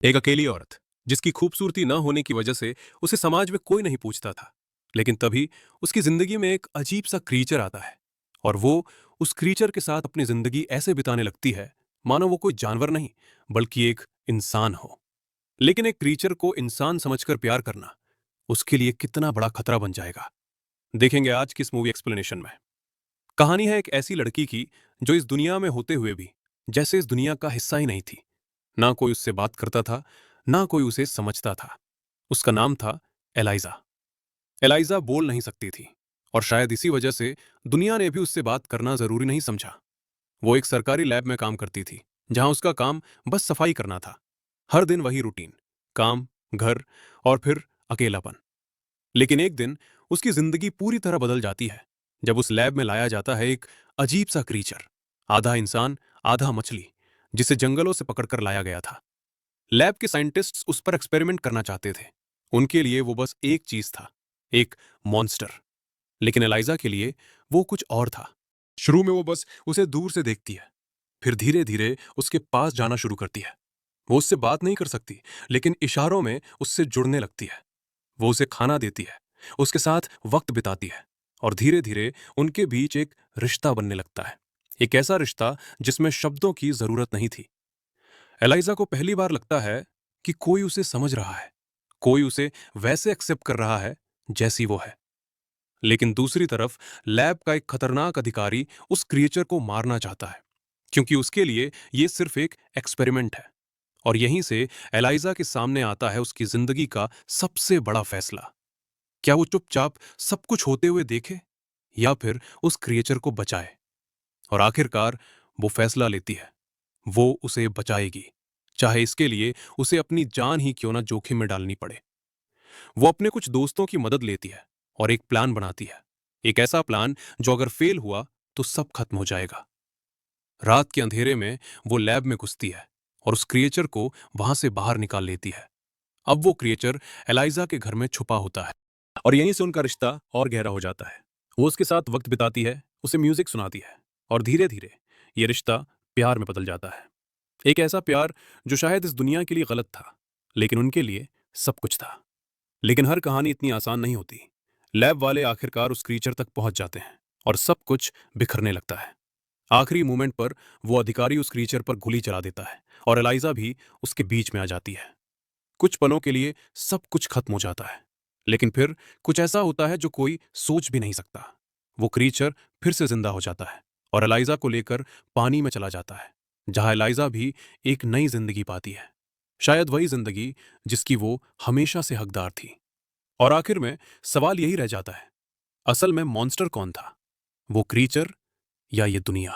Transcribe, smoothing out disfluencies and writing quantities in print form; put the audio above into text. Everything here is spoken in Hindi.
एक अकेली औरत जिसकी खूबसूरती न होने की वजह से उसे समाज में कोई नहीं पूछता था। लेकिन तभी उसकी जिंदगी में एक अजीब सा क्रीचर आता है और वो उस क्रीचर के साथ अपनी जिंदगी ऐसे बिताने लगती है मानो वो कोई जानवर नहीं बल्कि एक इंसान हो। लेकिन एक क्रीचर को इंसान समझकर प्यार करना उसके लिए कितना बड़ा खतरा बन जाएगा, देखेंगे आज की इस मूवी एक्सप्लेनेशन में। कहानी है एक ऐसी लड़की की जो इस दुनिया में होते हुए भी जैसे इस दुनिया का हिस्सा ही नहीं थी। ना कोई उससे बात करता था, ना कोई उसे समझता था। उसका नाम था एलाइजा। एलाइजा बोल नहीं सकती थी और शायद इसी वजह से दुनिया ने भी उससे बात करना जरूरी नहीं समझा। वो एक सरकारी लैब में काम करती थी जहां उसका काम बस सफाई करना था। हर दिन वही रूटीन, काम, घर और फिर अकेलापन। लेकिन एक दिन उसकी जिंदगी पूरी तरह बदल जाती है जब उस लैब में लाया जाता है एक अजीब सा क्रीचर, आधा इंसान आधा मछली, जिसे जंगलों से पकड़कर लाया गया था। लैब के साइंटिस्ट्स उस पर एक्सपेरिमेंट करना चाहते थे। उनके लिए वो बस एक चीज था, एक मॉन्स्टर। लेकिन एलाइजा के लिए वो कुछ और था। शुरू में वो बस उसे दूर से देखती है, फिर धीरे धीरे उसके पास जाना शुरू करती है। वो उससे बात नहीं कर सकती, लेकिन इशारों में उससे जुड़ने लगती है। वो उसे खाना देती है, उसके साथ वक्त बिताती है और धीरे धीरे उनके बीच एक रिश्ता बनने लगता है। एक ऐसा रिश्ता जिसमें शब्दों की जरूरत नहीं थी। एलाइजा को पहली बार लगता है कि कोई उसे समझ रहा है, कोई उसे वैसे एक्सेप्ट कर रहा है जैसी वो है। लेकिन दूसरी तरफ लैब का एक खतरनाक अधिकारी उस क्रिएचर को मारना चाहता है, क्योंकि उसके लिए ये सिर्फ एक एक्सपेरिमेंट है। और यहीं से एलाइजा के सामने आता है उसकी जिंदगी का सबसे बड़ा फैसला। क्या वो चुपचाप सब कुछ होते हुए देखे या फिर उस क्रिएचर को बचाए? और आखिरकार वो फैसला लेती है, वो उसे बचाएगी, चाहे इसके लिए उसे अपनी जान ही क्यों ना जोखिम में डालनी पड़े। वो अपने कुछ दोस्तों की मदद लेती है और एक प्लान बनाती है। एक ऐसा प्लान जो अगर फेल हुआ तो सब खत्म हो जाएगा। रात के अंधेरे में वो लैब में घुसती है और उस क्रिएचर को वहां से बाहर निकाल लेती है। अब वो क्रिएचर एलाइजा के घर में छुपा होता है और यहीं से उनका रिश्ता और गहरा हो जाता है। वो उसके साथ वक्त बिताती है, उसे म्यूजिक सुनाती है और धीरे धीरे ये रिश्ता प्यार में बदल जाता है। एक ऐसा प्यार जो शायद इस दुनिया के लिए गलत था, लेकिन उनके लिए सब कुछ था। लेकिन हर कहानी इतनी आसान नहीं होती। लैब वाले आखिरकार उस क्रीचर तक पहुंच जाते हैं और सब कुछ बिखरने लगता है। आखिरी मोमेंट पर वो अधिकारी उस क्रीचर पर गोली चला देता है और एलाइजा भी उसके बीच में आ जाती है। कुछ पलों के लिए सब कुछ खत्म हो जाता है, लेकिन फिर कुछ ऐसा होता है जो कोई सोच भी नहीं सकता। वो क्रीचर फिर से जिंदा हो जाता है और एलाइजा को लेकर पानी में चला जाता है, जहां एलाइजा भी एक नई जिंदगी पाती है। शायद वही जिंदगी जिसकी वो हमेशा से हकदार थी। और आखिर में सवाल यही रह जाता है, असल में मॉन्स्टर कौन था? वो क्रीचर या ये दुनिया?